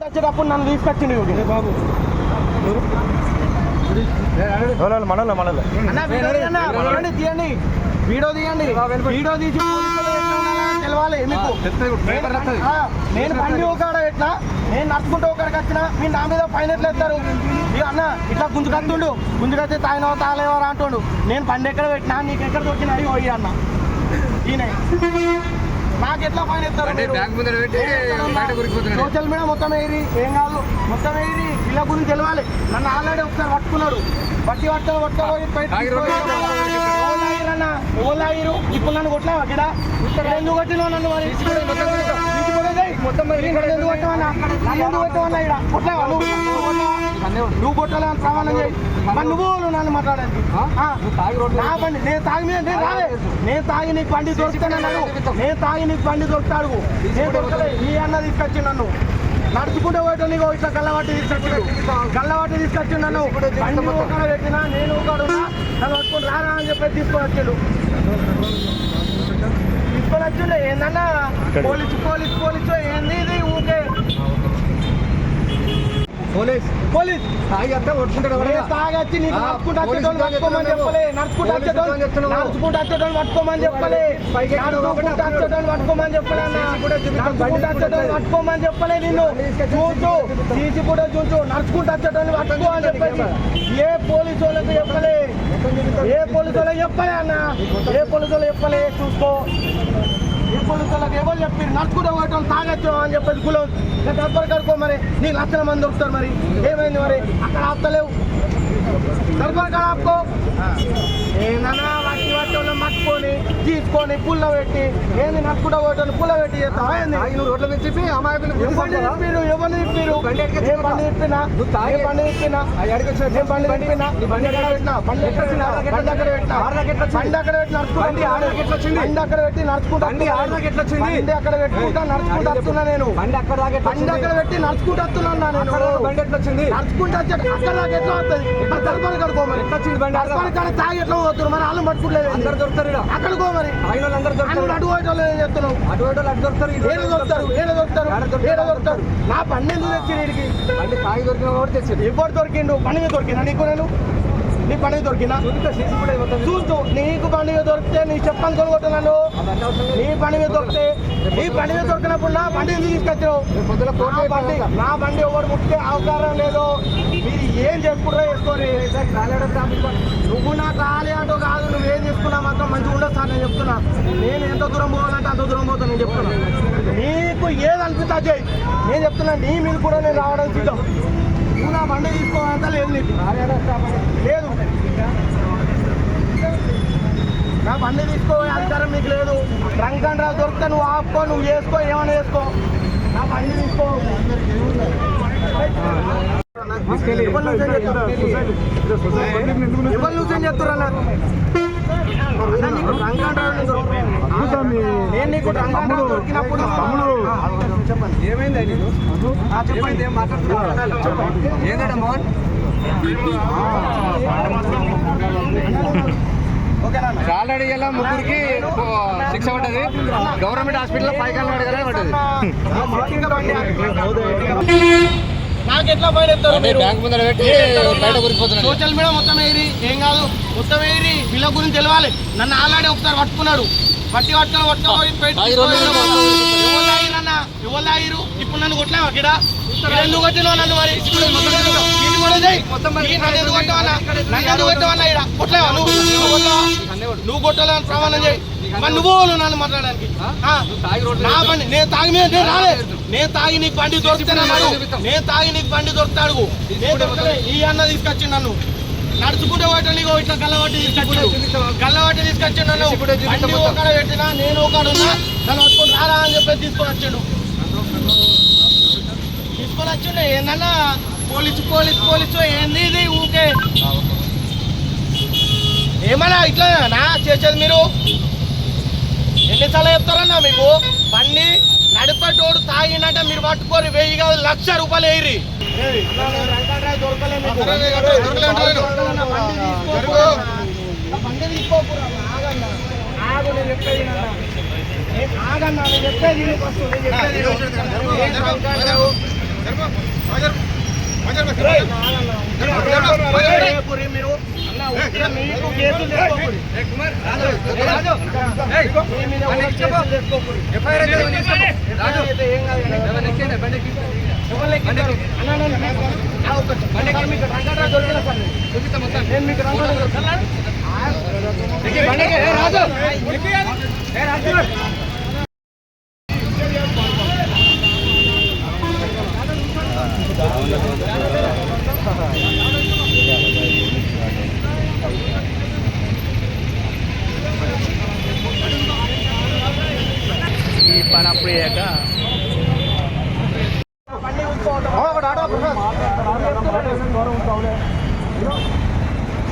వచ్చేటప్పుడు నన్ను తీసుకొచ్చింది బాబు మనల్ని తీయండి, వీడియో తీయండి, వీడియో తీసి తెలవాలి మీకు. నేను బండి ఒకడ పెట్టినా, నేను నడుచుకుంటూ ఒకడికి వచ్చినా మీరు నా మీద ఫైన్ ఎట్లా ఎత్తారు? అన్న ఇట్లా గుంజుకత్తుండు, గుంజుకత్తే తాగినవా తాగలేవరా అంటుండు. నేను బండి ఎక్కడ పెట్టినా నీకు ఎక్కడ దొరికినా అడిగి పోయి అన్న ఈయన నాకు ఎట్లా ఫైన్ ఎత్తారు? సోషల్ మీడియా మొత్తం వేయరి, ఏం కాదు మొత్తం వేయరి, వీళ్ళ గురించి తెలవాలి. నన్ను ఆల్రెడీ ఒకసారి పట్టుకున్నాడు, పట్టుకపోయి అన్న ఎవరు తాగిరు? ఇప్పుడు నన్ను కొట్టలేవా ఇక్కడ? ఎందుకు కొట్టినావు నన్ను? మరి మొత్తం ఎందుకు కొట్టమన్నా? నన్ను ఎందుకు కొట్టమన్నా? ఇక్కడ కొట్టలేవా నువ్వు కొట్టాలి అని ప్రమాణం చేయి. మరి నువ్వు నన్ను మాట్లాడాలి. నా బండి నేను తాగి మీద నేను రాలే, నేను తాగి నీకు బండి దొరుకుతానన్నాడు, నేను తాగి నీకు బండి దొరుకుతాడు. నేను దొరకలే, ఈ అన్న తీసుకొచ్చి నన్ను నడుచుకుంటే పోయటం. నీకు ఇట్లా గల్లవాటి తీసుకొచ్చి నన్ను బండి ఒకడ పెట్టినా, నేను ఒకడు నన్ను పట్టుకుని రారా అని చెప్పి తీసుకొని వచ్చిండు. ఏందన్నా పోలీసు ఏంది ఇది? ఊకే పోలీస్ తాగొచ్చి నీకు నడుచుకుంటూ వచ్చేటోళ్ళు పట్టుకోమని చెప్పలే, నడుచుకుంటూ వచ్చేటోళ్ళు పట్టుకోమని చెప్పలే, పట్టుకోమని చెప్పలే. నిన్ను చూచు తీసి కూడా చూచు, నడుచుకుంటూ వచ్చేటోళ్ళు పట్టుకో అని చెప్పేసి ఏ పోలీసు వాళ్ళకి చెప్పలే, ఏ పోలీసు వాళ్ళకి చెప్పలే అన్న, ఏ పోలీసు వాళ్ళు చెప్పలే. చూసుకో, ఏ పోలీసు వాళ్ళకి ఎవరు చెప్పారు? నడుచుకుంటూ పోయేటోళ్ళు తాగొచ్చు అని చెప్పేసి కులం దర్బార్ కడుకో. మరి నీ లక్షల మంది దొరుకుతారు. మరి ఏమైంది? మరి అక్కడ ఆపుతలేవు, దర్బార్ కాడ ఆపుకో. ఏందన్నా వాటి వాళ్ళని మట్టుకొని తీసుకొని పుల్ల పెట్టి ఏంది నడుచుకుంటూ పోయేటోళ్ళు పుల్ల పెట్టి చేస్తావా? ఏంది రోడ్ల మీద చెప్పి అమాయకులు ఎవరిని తిప్పిరు? బండి తిప్పినా అక్కడ పెట్టి నడుచుకుంటా, అక్కడ పెట్టుకుంటా నడుచుకుంటూ వస్తున్నా. నేను బండి అక్కడ పెట్టి నడుచుకుంటూ వస్తున్నా. నేను నడుచుకుంటూ వచ్చాడు అక్కడ దాకా ఎట్లా వస్తుంది? దర్బార్ కడుకోమని తాగి ఎట్లా పోతున్నారు? మరి వాళ్ళు పట్టుకుంటలేదు, అందరు దొరుకుతారు అక్కడికో. మరి అటు పోయేటోళ్ళు ఏం చెప్తున్నావు? ఏడ దొరుకుతారు? నా బండి ఎందుకు తెచ్చి వీడికి? బండి తాగి దొరికిన ఎవరు దొరికిండు? బండి మీద దొరికినా నీకు? నేను నీ బండి దొరికినా చూస్తూ నీకు బండి మీద దొరికితే నీ చెప్పని కొనుగొట్టున్నాను. నీ బండి మీద దొరికినప్పుడు నా బండి ఎందుకు తీసుకొచ్చావు? నా బండి ఎవరు ముట్టే అవకాశం లేదు. మీరు ఏం చేసుకుంటారో చేసుకోండి. నువ్వు నాకు రాలే అంటూ కాదు, నువ్వేం చేసుకున్నా మాత్రం మంచిగా ఉండదు సార్. నేను చెప్తున్నా, నేను ఎంత దూరం పోవాలంటే అంత దూరం పోతాను. నేను చెప్తున్నా, నీకు ఏది అనిపిస్తా చేయి. నేను చెప్తున్నా, నీ మీద కూడా నేను రావడం సిద్ధం. నువ్వు నా బండి తీసుకోవాలంతా లేదు, నీకు లేదు. నా బండి తీసుకోవే అధికారం నీకు లేదు. డ్రంక్ అండ్ డ్రైవ్ దొరికితే నువ్వు ఆపుకో, నువ్వు చేసుకో, ఏమైనా చేసుకో. నా బండి తీసుకో. ఎవరు లూసేం చెప్తున్నా? నేను నీకు డ్రంక్ అండ్ డ్రైవ్ దొరికినప్పుడు ఏమైంది? చెప్పండి, ఏం మాట్లాడుతున్నా? ఏంటంటే మోహన్ ఆల్రెడీ ఇలా ముగ్గురికి శిక్ష పడ్డది. గవర్నమెంట్ హాస్పిటల్లో పైకాలను అడగానే పడ్డది. నాకు ఎట్లా ఫైన్ ఎత్తారు? బ్యాంక్ ముందర పెట్టి బయట గురిపోతున్నారు. సోషల్ మీడియా మొత్తం వేయరి, ఏం కాదు మొత్తం వేయరి, వీళ్ళ గురించి తెలవాలి. నన్ను ఆల్రెడీ ఒకసారి పట్టుకున్నాడు, పట్టుకొని ఎవరు తాగిరు? ఇప్పుడు నన్ను కొట్టలేవా ఇక్కడ? ఎందుకు కొట్టినావు నన్ను? మరి నువ్వు కొట్టాలని ప్రమాణం చేయి. మరి నువ్వు నన్ను మాట్లాడడానికి నా బండి నేను తాగి మీద నేను రాలే, నేను తాగి నీకు బండి దొరుకుతానన్నాడు, నేను తాగి నీకు బండి దొరుకుతాడు. ఈ అన్న తీసుకొచ్చి నన్ను నడుచుకుంటే పోయటం. నీకు ఇట్లా గల్లవాటి తీసుకొచ్చి నన్ను బండి ఒకడ పెట్టినా, నేను ఒకడు ఉన్నా, నన్ను పట్టుకొని రారా అని చెప్పి తీసుకొని వచ్చిండు. ఏందన్నా పోలీసు ఏంది ఇది? ఊకే ఏమన్నా ఇట్లా నా చేసేది? మీరు ఎన్నిసార్లు చెప్తారన్నా? మీకు బండి నడిపేటోడు తాగినట్ట మీరు పట్టుకొని 1000 కాదు 1,00,000 రూపాయలు వేయరి. బండి తీసుకోకూడదు. ఆగు, నేను చెప్పేది ఆగన్నా నేను చెప్పేది విను ఫస్ట్. నేను చెప్పేది విను. ఏం మాట్లాడలేవు. రేపురి మీరు అన్న ఉత్తరం మీకు కేసులు తెచ్చుకోకూడదు. మీ మీద ఉన్న కేసులు తెచ్చుకోకూడదు. ఎఫ్ఐఆర్ అయితే ఏం కాదు కానీ ఎవరు ఎక్కింటారు? అన్న నేను మీకు రంగారావు దొరికిన సార్ నేను మీకు రంగారావు దొరికిన ఈ పని అప్పుడు అయ్యాక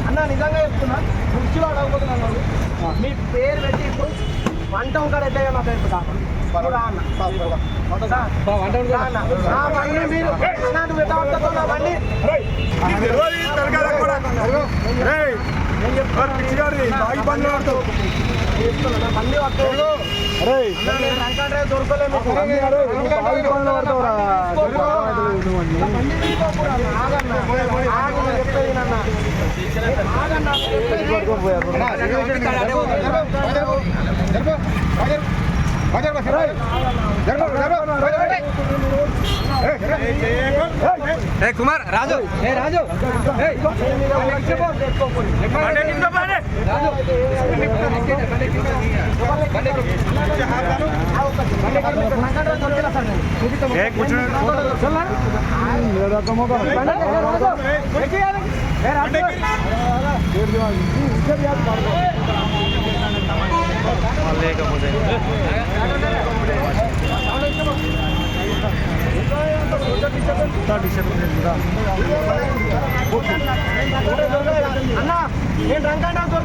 అన్న నిజంగా చెప్తున్నా కుర్చీలో అడగబోతున్నాను. మీ పేరు పెట్టి ఇప్పుడు వంట ఉంటాడు ఎట్లా నా పేరు బండి మీరు నువ్వు ఎట్లా పడుతుందో నా బండి బండి పట్టుకోడు రంకా డ్రైవర్ దొరకలేదు. కుమార్ రాజు రాజు లేకపోతే అన్న నేను రంగా దొరకలే